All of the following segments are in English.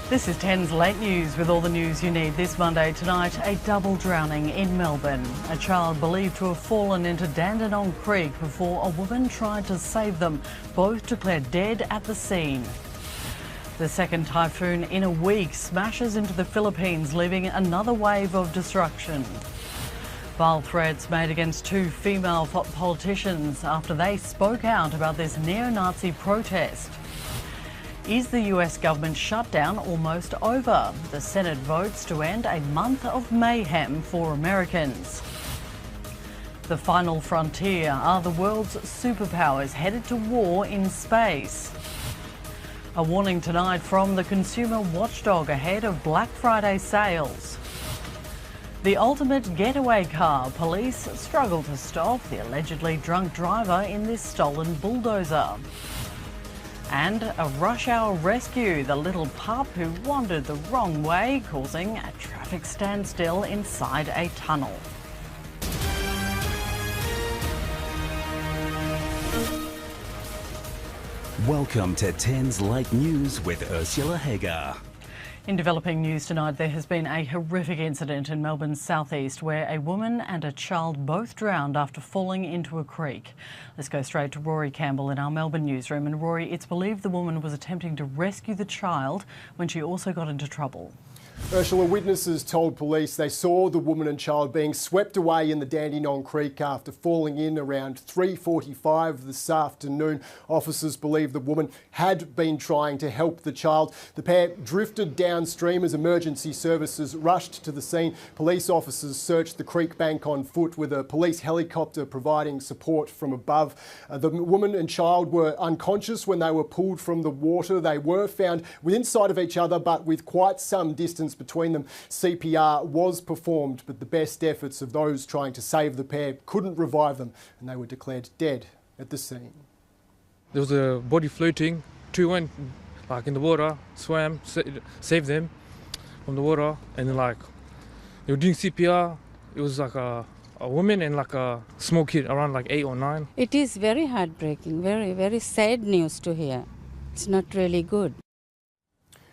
This is 10's Late News with all the news you need this Monday. Tonight, a double drowning in Melbourne. A child believed to have fallen into Dandenong Creek before a woman tried to save them, both declared dead at the scene. The second typhoon in a week smashes into the Philippines, leaving another wave of destruction. Vile threats made against two female politicians after they spoke out about this neo-Nazi protest. Is the US government shutdown almost over? The Senate votes to end a month of mayhem for Americans. The final frontier are the world's superpowers headed to war in space. A warning tonight from the consumer watchdog ahead of Black Friday sales. The ultimate getaway car. Police struggle to stop the allegedly drunk driver in this stolen bulldozer. And a rush hour rescue, the little pup who wandered the wrong way, causing a traffic standstill inside a tunnel. Welcome to 10's Late News with Ursula Hager. In developing news tonight, there has been a horrific incident in Melbourne's southeast where a woman and a child both drowned after falling into a creek. Let's go straight to Rory Campbell in our Melbourne newsroom. And Rory, it's believed the woman was attempting to rescue the child when she also got into trouble. Ursula, witnesses told police they saw the woman and child being swept away in the Dandenong Creek after falling in around 3:45 this afternoon. Officers believe the woman had been trying to help the child. The pair drifted downstream as emergency services rushed to the scene. Police officers searched the creek bank on foot with a police helicopter providing support from above. The woman and child were unconscious when they were pulled from the water. They were found within sight of each other but with quite some distance between them. CPR was performed, but the best efforts of those trying to save the pair couldn't revive them, and they were declared dead at the scene. There was a body floating. Two went in the water, swam, saved them from the water, and then they were doing CPR. It was a woman and a small kid around 8 or 9. It is very heartbreaking, very, very sad news to hear. It's not really good.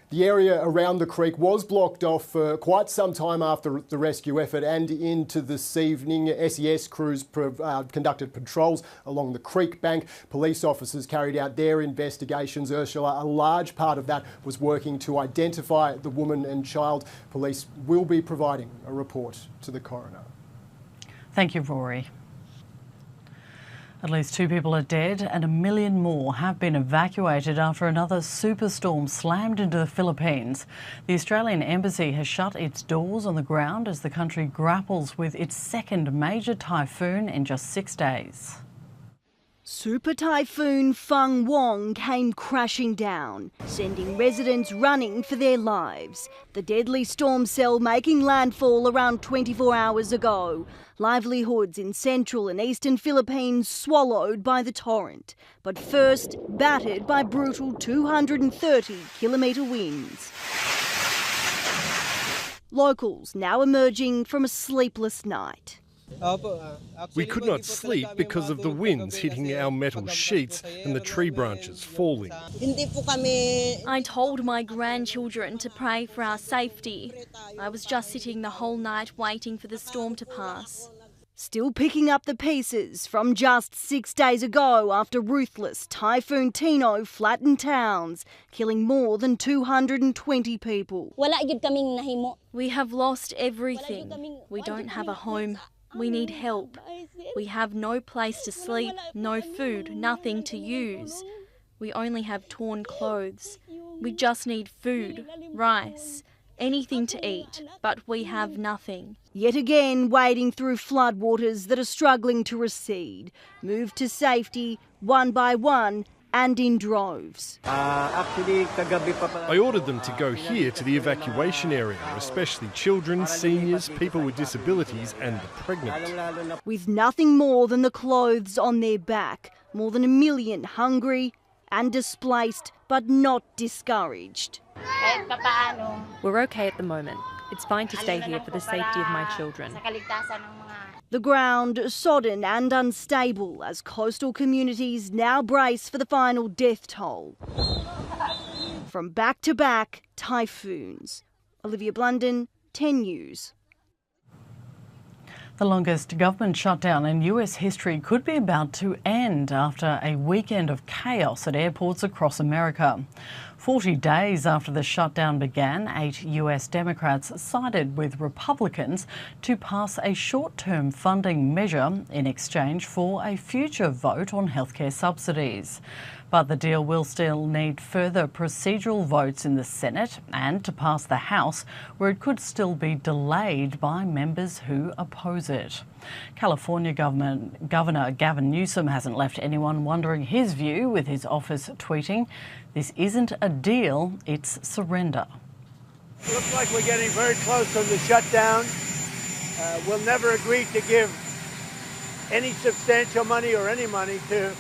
The area around the creek was blocked off for quite some time after the rescue effort, and into this evening SES crews conducted patrols along the creek bank. Police officers carried out their investigations. Ursula, a large part of that was working to identify the woman and child. Police will be providing a report to the coroner. Thank you, Rory. At least 2 people are dead and 1 million more have been evacuated after another superstorm slammed into the Philippines. The Australian Embassy has shut its doors on the ground as the country grapples with its second major typhoon in just 6 days. Super Typhoon Feng Wong came crashing down, sending residents running for their lives. The deadly storm cell making landfall around 24 hours ago. Livelihoods in central and eastern Philippines swallowed by the torrent, but first battered by brutal 230-kilometre winds. Locals now emerging from a sleepless night. We could not sleep because of the winds hitting our metal sheets and the tree branches falling. I told my grandchildren to pray for our safety. I was just sitting the whole night waiting for the storm to pass. Still picking up the pieces from just 6 days ago after ruthless Typhoon Tino flattened towns, killing more than 220 people. We have lost everything. We don't have a home. We need help. We have no place to sleep, no food, nothing to use. We only have torn clothes. We just need food, rice, anything to eat, but we have nothing. Yet again wading through floodwaters that are struggling to recede, moved to safety one by one and in droves. I ordered them to go here to the evacuation area, especially children, seniors, people with disabilities and the pregnant. With nothing more than the clothes on their back, more than 1 million hungry and displaced but not discouraged. We're okay at the moment. It's fine to stay here for the safety of my children. The ground sodden and unstable as coastal communities now brace for the final death toll. from back-to-back typhoons. Olivia Blunden, 10 News. The longest government shutdown in US history could be about to end after a weekend of chaos at airports across America. 40 days after the shutdown began, 8 US Democrats sided with Republicans to pass a short-term funding measure in exchange for a future vote on healthcare subsidies. But the deal will still need further procedural votes in the Senate and to pass the House, where it could still be delayed by members who oppose it. California Governor Gavin Newsom hasn't left anyone wondering his view, with his office tweeting, "This isn't a deal, it's surrender." It looks like we're getting very close on the shutdown. We'll never agree to give any substantial money or any money to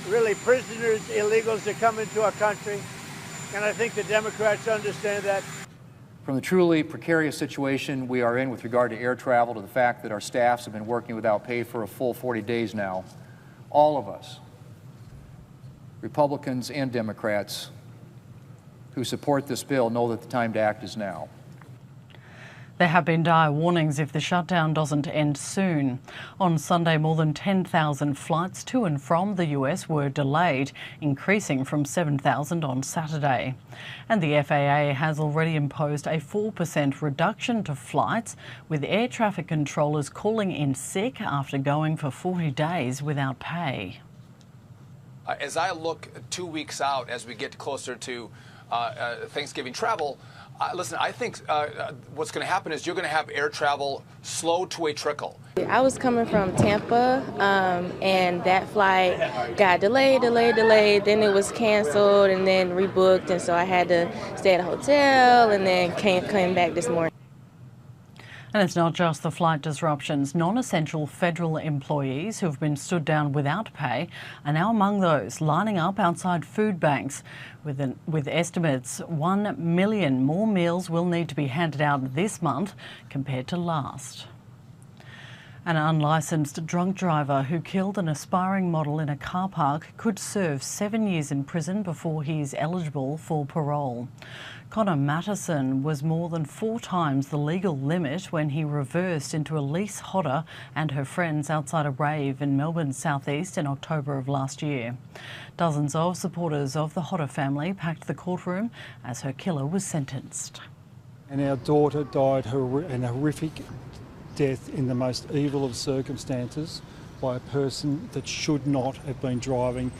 really prisoners, illegals that come into our country. And I think the Democrats understand that. From the truly precarious situation we are in with regard to air travel to the fact that our staffs have been working without pay for a full 40 days now, all of us, Republicans and Democrats who support this bill, know that the time to act is now. There have been dire warnings if the shutdown doesn't end soon. On Sunday, more than 10,000 flights to and from the US were delayed, increasing from 7,000 on Saturday. And the FAA has already imposed a 4% reduction to flights, with air traffic controllers calling in sick after going for 40 days without pay. As I look 2 weeks out, as we get closer to Thanksgiving travel, listen, I think what's going to happen is you're going to have air travel slow to a trickle. I was coming from Tampa, and that flight got delayed. Then it was canceled and then rebooked, and so I had to stay at a hotel and then came back this morning. And it's not just the flight disruptions. Non-essential federal employees who have been stood down without pay are now among those lining up outside food banks. With estimates, 1 million more meals will need to be handed out this month compared to last. An unlicensed drunk driver who killed an aspiring model in a car park could serve 7 years in prison before he is eligible for parole. Connor Mattison was more than 4 times the legal limit when he reversed into Elise Hodder and her friends outside a rave in Melbourne's southeast in October of last year. Dozens of supporters of the Hodder family packed the courtroom as her killer was sentenced. And our daughter died an horrific death in the most evil of circumstances by a person that should not have been driving.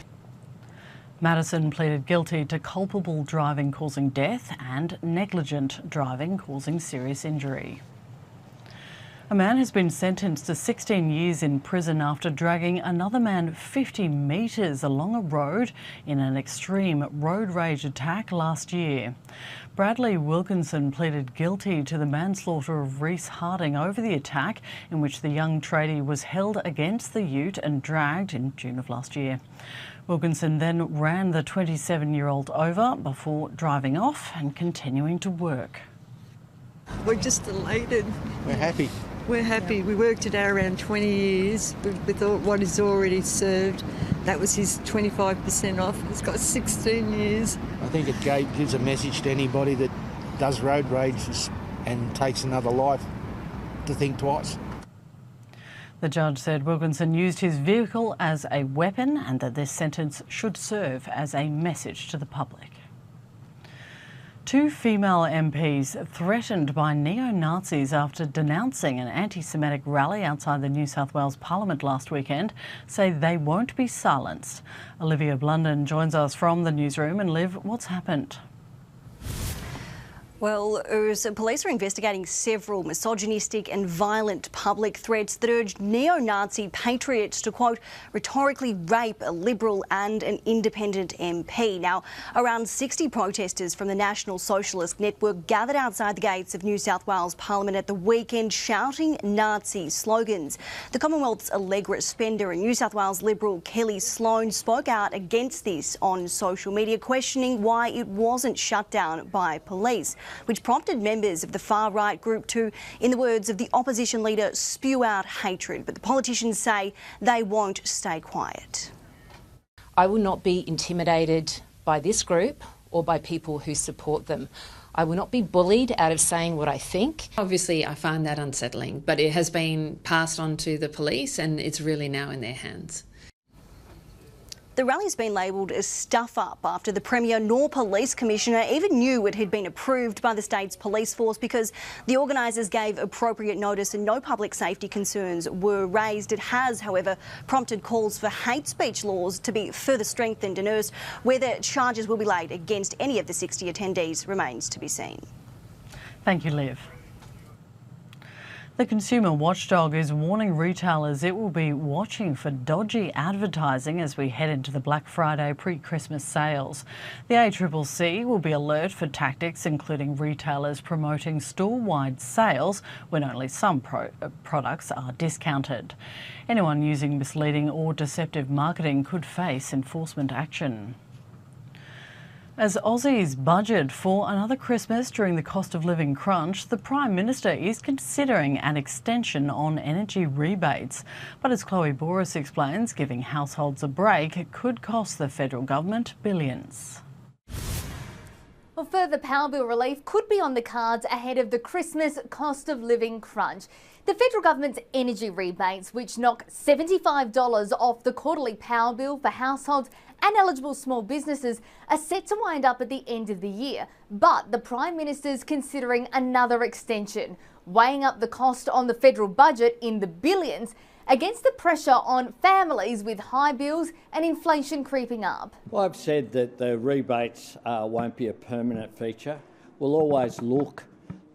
Madison pleaded guilty to culpable driving causing death and negligent driving causing serious injury. A man has been sentenced to 16 years in prison after dragging another man 50 metres along a road in an extreme road rage attack last year. Bradley Wilkinson pleaded guilty to the manslaughter of Reese Harding over the attack in which the young tradie was held against the ute and dragged in June of last year. Wilkinson then ran the 27-year-old over before driving off and continuing to work. We're just elated. We're happy. We're happy. We worked it out around 20 years with what is already served. That was his 25% off. He's got 16 years. I think it gives a message to anybody that does road rages and takes another life to think twice. The judge said Wilkinson used his vehicle as a weapon and that this sentence should serve as a message to the public. 2 female MPs threatened by neo-Nazis after denouncing an anti-Semitic rally outside the New South Wales Parliament last weekend say they won't be silenced. Olivia Blunden joins us from the newsroom. And Liv, what's happened? Well, police are investigating several misogynistic and violent public threats that urged neo-Nazi patriots to, quote, rhetorically rape a Liberal and an independent MP. Now, around 60 protesters from the National Socialist Network gathered outside the gates of New South Wales Parliament at the weekend shouting Nazi slogans. The Commonwealth's Allegra spender and New South Wales Liberal Kelly Sloan spoke out against this on social media, questioning why it wasn't shut down by police, which prompted members of the far-right group to, in the words of the opposition leader, spew out hatred. But the politicians say they won't stay quiet. I will not be intimidated by this group or by people who support them. I will not be bullied out of saying what I think. Obviously, I find that unsettling, but it has been passed on to the police and it's really now in their hands. The rally's been labelled as stuff up after the Premier nor Police Commissioner even knew it had been approved by the state's police force because the organisers gave appropriate notice and no public safety concerns were raised. It has, however, prompted calls for hate speech laws to be further strengthened in 10’s. Whether charges will be laid against any of the 60 attendees remains to be seen. Thank you, Liv. The consumer watchdog is warning retailers it will be watching for dodgy advertising as we head into the Black Friday pre-Christmas sales. The ACCC will be alert for tactics including retailers promoting store-wide sales when only some products are discounted. Anyone using misleading or deceptive marketing could face enforcement action. As Aussies budget for another Christmas during the cost of living crunch, the Prime Minister is considering an extension on energy rebates. But as Chloe Boris explains, giving households a break could cost the federal government billions. Well, further power bill relief could be on the cards ahead of the Christmas cost of living crunch. The federal government's energy rebates, which knock $75 off the quarterly power bill for households and eligible small businesses, are set to wind up at the end of the year. But the Prime Minister's considering another extension, weighing up the cost on the federal budget in the billions against the pressure on families with high bills and inflation creeping up. Well, I've said that the rebates won't be a permanent feature. We'll always look,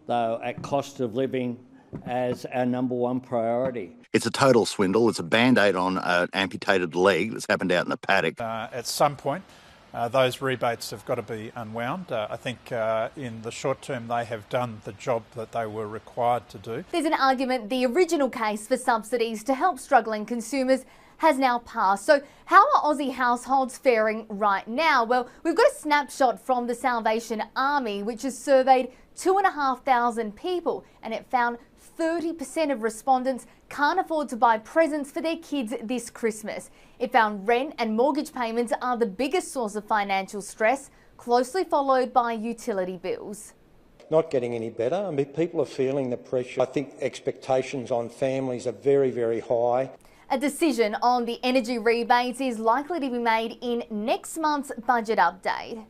though, at cost of living as our number one priority. It's a total swindle. It's a band-aid on an amputated leg that's happened out in the paddock. At some point, those rebates have got to be unwound. I think in the short term they have done the job that they were required to do. There's an argument the original case for subsidies to help struggling consumers has now passed. So how are Aussie households faring right now? Well, we've got a snapshot from the Salvation Army, which has surveyed 2,500 people, and it found 30% of respondents can't afford to buy presents for their kids this Christmas. It found rent and mortgage payments are the biggest source of financial stress, closely followed by utility bills. Not getting any better. I mean, people are feeling the pressure. I think expectations on families are very, very high. A decision on the energy rebates is likely to be made in next month's budget update.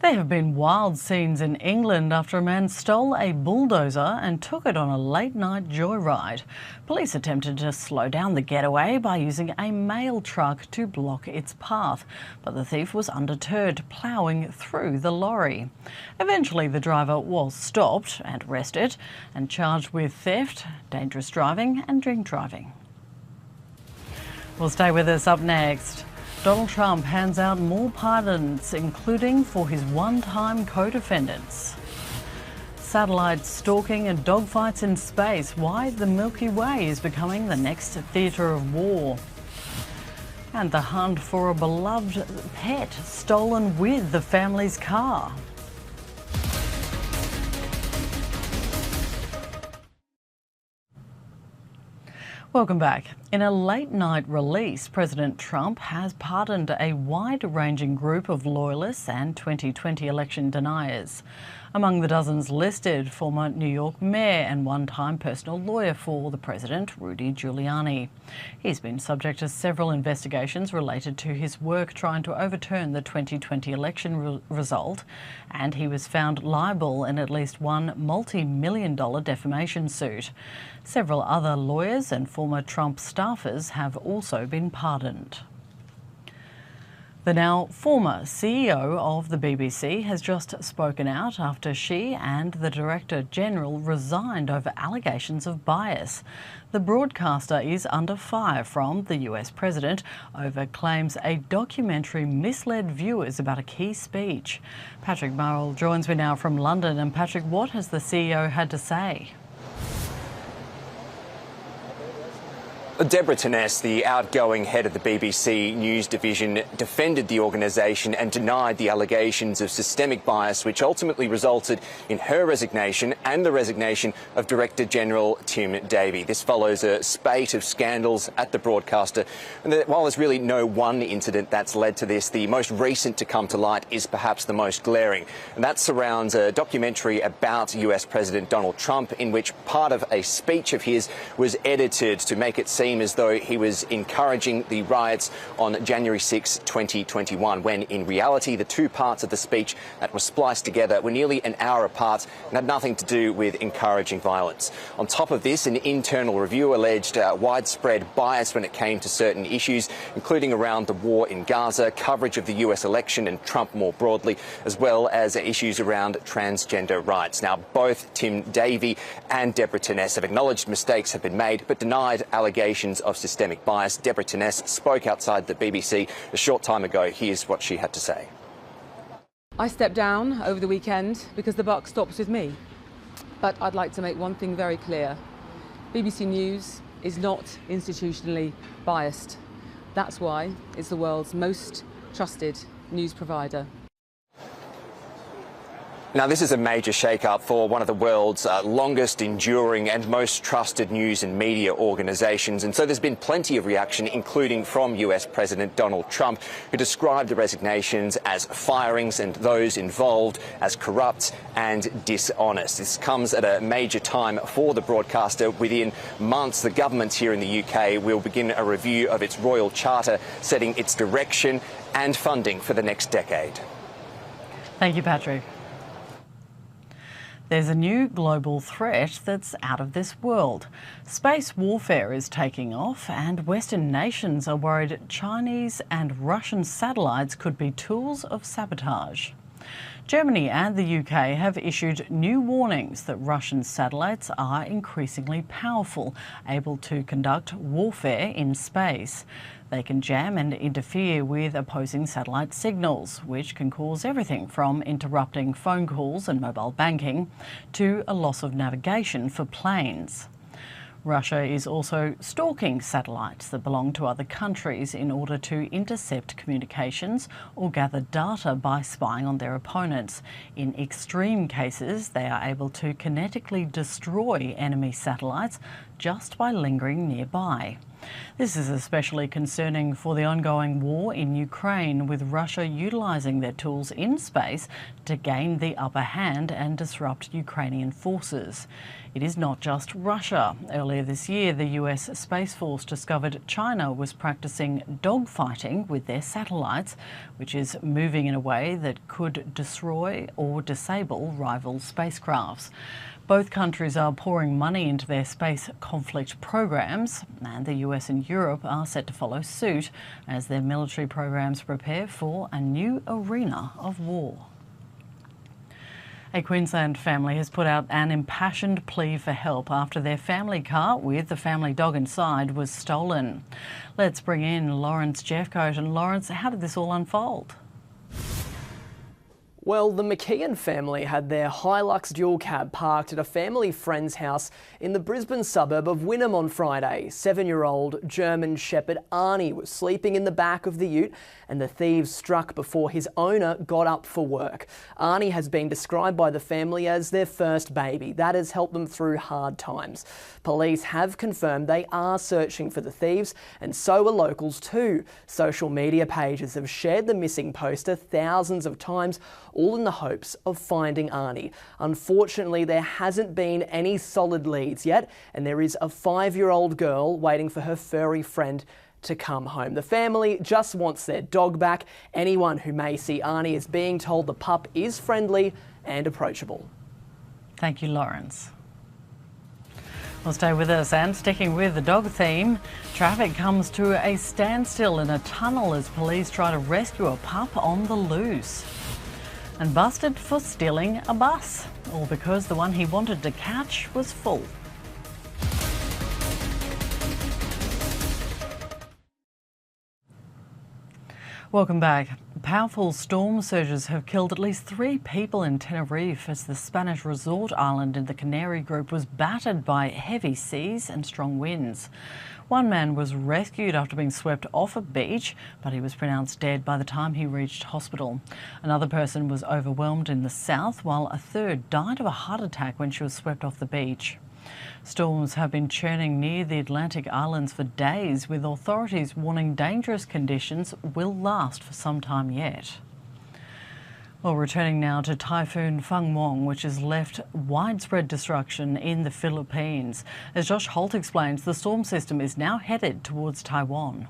There have been wild scenes in England after a man stole a bulldozer and took it on a late-night joyride. Police attempted to slow down the getaway by using a mail truck to block its path, but the thief was undeterred, ploughing through the lorry. Eventually, the driver was stopped and arrested and charged with theft, dangerous driving and drink driving. We'll stay with us up next. Donald Trump hands out more pardons, including for his one-time co-defendants. Satellite stalking and dogfights in space. Why the Milky Way is becoming the next theatre of war. And the hunt for a beloved pet stolen with the family's car. Welcome back. In a late-night release, President Trump has pardoned a wide-ranging group of loyalists and 2020 election deniers. Among the dozens listed, former New York mayor and one-time personal lawyer for the president, Rudy Giuliani. He's been subject to several investigations related to his work trying to overturn the 2020 election result, and he was found liable in at least one multi-million-dollar defamation suit. Several other lawyers and former Trump staffers have also been pardoned. The now former CEO of the BBC has just spoken out after she and the Director General resigned over allegations of bias. The broadcaster is under fire from the US President over claims a documentary misled viewers about a key speech. Patrick Murrell joins me now from London. And Patrick, what has the CEO had to say? Deborah 10’s, the outgoing head of the BBC News Division, defended the organisation and denied the allegations of systemic bias, which ultimately resulted in her resignation and the resignation of Director General Tim Davie. This follows a spate of scandals at the broadcaster. And while there's really no one incident that's led to this, the most recent to come to light is perhaps the most glaring. And that surrounds a documentary about US President Donald Trump, in which part of a speech of his was edited to make it seem as though he was encouraging the riots on January 6, 2021, when in reality the two parts of the speech that were spliced together were nearly an hour apart and had nothing to do with encouraging violence. On top of this, an internal review alleged widespread bias when it came to certain issues, including around the war in Gaza, coverage of the US election and Trump more broadly, as well as issues around transgender rights. Now, both Tim Davie and Deborah 10’s have acknowledged mistakes have been made, but denied allegations of systemic bias. Deborah 10’s spoke outside the BBC a short time ago. Here's what she had to say. I stepped down over the weekend because the buck stops with me. But I'd like to make one thing very clear. BBC News is not institutionally biased. That's why it's the world's most trusted news provider. Now, this is a major shake-up for one of the world's longest enduring and most trusted news and media organisations. And so there's been plenty of reaction, including from US President Donald Trump, who described the resignations as firings and those involved as corrupt and dishonest. This comes at a major time for the broadcaster. Within months, the government here in the UK will begin a review of its royal charter, setting its direction and funding for the next decade. Thank you, Patrick. There's a new global threat that's out of this world. Space warfare is taking off, and Western nations are worried Chinese and Russian satellites could be tools of sabotage. Germany and the UK have issued new warnings that Russian satellites are increasingly powerful, able to conduct warfare in space. They can jam and interfere with opposing satellite signals, which can cause everything from interrupting phone calls and mobile banking to a loss of navigation for planes. Russia is also stalking satellites that belong to other countries in order to intercept communications or gather data by spying on their opponents. In extreme cases, they are able to kinetically destroy enemy satellites just by lingering nearby. This is especially concerning for the ongoing war in Ukraine, with Russia utilising their tools in space to gain the upper hand and disrupt Ukrainian forces. It is not just Russia. Earlier this year, the US Space Force discovered China was practicing dogfighting with their satellites, which is moving in a way that could destroy or disable rival spacecrafts. Both countries are pouring money into their space conflict programs, and the US and Europe are set to follow suit as their military programs prepare for a new arena of war. A Queensland family has put out an impassioned plea for help after their family car with the family dog inside was stolen. Let's bring in Lawrence Jeffcoat. And Lawrence, how did this all unfold? Well, the McKeon family had their Hilux dual cab parked at a family friend's house in the Brisbane suburb of Wynnum on Friday. 7-year-old German Shepherd Arnie was sleeping in the back of the ute and the thieves struck before his owner got up for work. Arnie has been described by the family as their first baby. That has helped them through hard times. Police have confirmed they are searching for the thieves, and so are locals too. Social media pages have shared the missing poster thousands of times, all in the hopes of finding Arnie. Unfortunately, there hasn't been any solid leads yet, and there is a 5-year-old girl waiting for her furry friend to come home. The family just wants their dog back. Anyone who may see Arnie is being told the pup is friendly and approachable. Thank you, Lawrence. Well, stay with us, and sticking with the dog theme, traffic comes to a standstill in a tunnel as police try to rescue a pup on the loose. And busted for stealing a bus, all because the one he wanted to catch was full. Welcome back. Powerful storm surges have killed at least 3 people in Tenerife as the Spanish resort island in the Canary Group was battered by heavy seas and strong winds. One man was rescued after being swept off a beach, but he was pronounced dead by the time he reached hospital. Another person was overwhelmed in the south, while a third died of a heart attack when she was swept off the beach. Storms have been churning near the Atlantic islands for days, with authorities warning dangerous conditions will last for some time yet. Well, returning now to Typhoon Fangwong, which has left widespread destruction in the Philippines. As Josh Holt explains, the storm system is now headed towards Taiwan.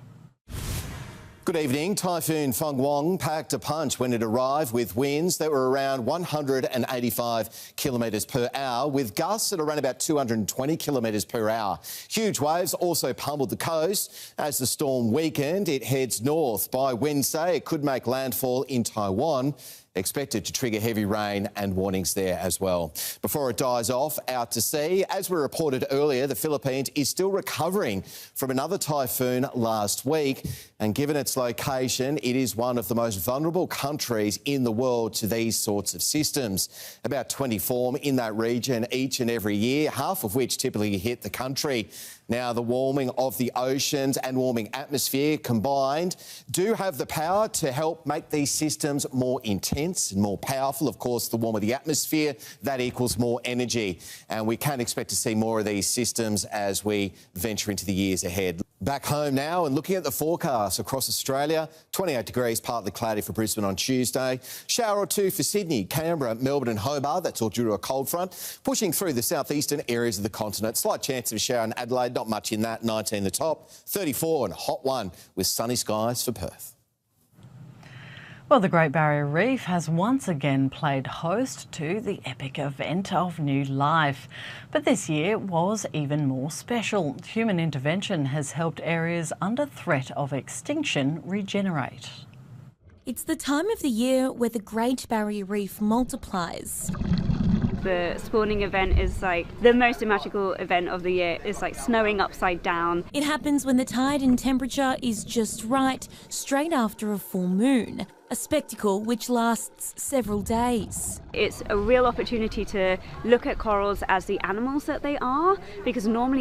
Good evening. Typhoon Fangwong packed a punch when it arrived with winds that were around 185 kilometres per hour, with gusts at around about 220 kilometres per hour. Huge waves also pummeled the coast. As the storm weakened, it heads north. By Wednesday, it could make landfall in Taiwan, expected to trigger heavy rain and warnings there as well. Before it dies off out to sea, as we reported earlier, the Philippines is still recovering from another typhoon last week, and given its location, it is one of the most vulnerable countries in the world to these sorts of systems. About 20 form in that region each and every year, half of which typically hit the country. Now, the warming of the oceans and warming atmosphere combined do have the power to help make these systems more intense and more powerful. Of course, the warmer the atmosphere, that equals more energy. And we can expect to see more of these systems as we venture into the years ahead. Back home now and looking at the forecast across Australia, 28 degrees, partly cloudy for Brisbane on Tuesday. Shower or two for Sydney, Canberra, Melbourne and Hobart. That's all due to a cold front pushing through the southeastern areas of the continent. Slight chance of a shower in Adelaide, not much in that, 19 the top. 34 and a hot one with sunny skies for Perth. Well, the Great Barrier Reef has once again played host to the epic event of new life. But this year was even more special. Human intervention has helped areas under threat of extinction regenerate. It's the time of the year where the Great Barrier Reef multiplies. The spawning event is like the most magical event of the year. It's like snowing upside down. It happens when the tide and temperature is just right, straight after a full moon. A spectacle which lasts several days. It's a real opportunity to look at corals as the animals that they are, because normally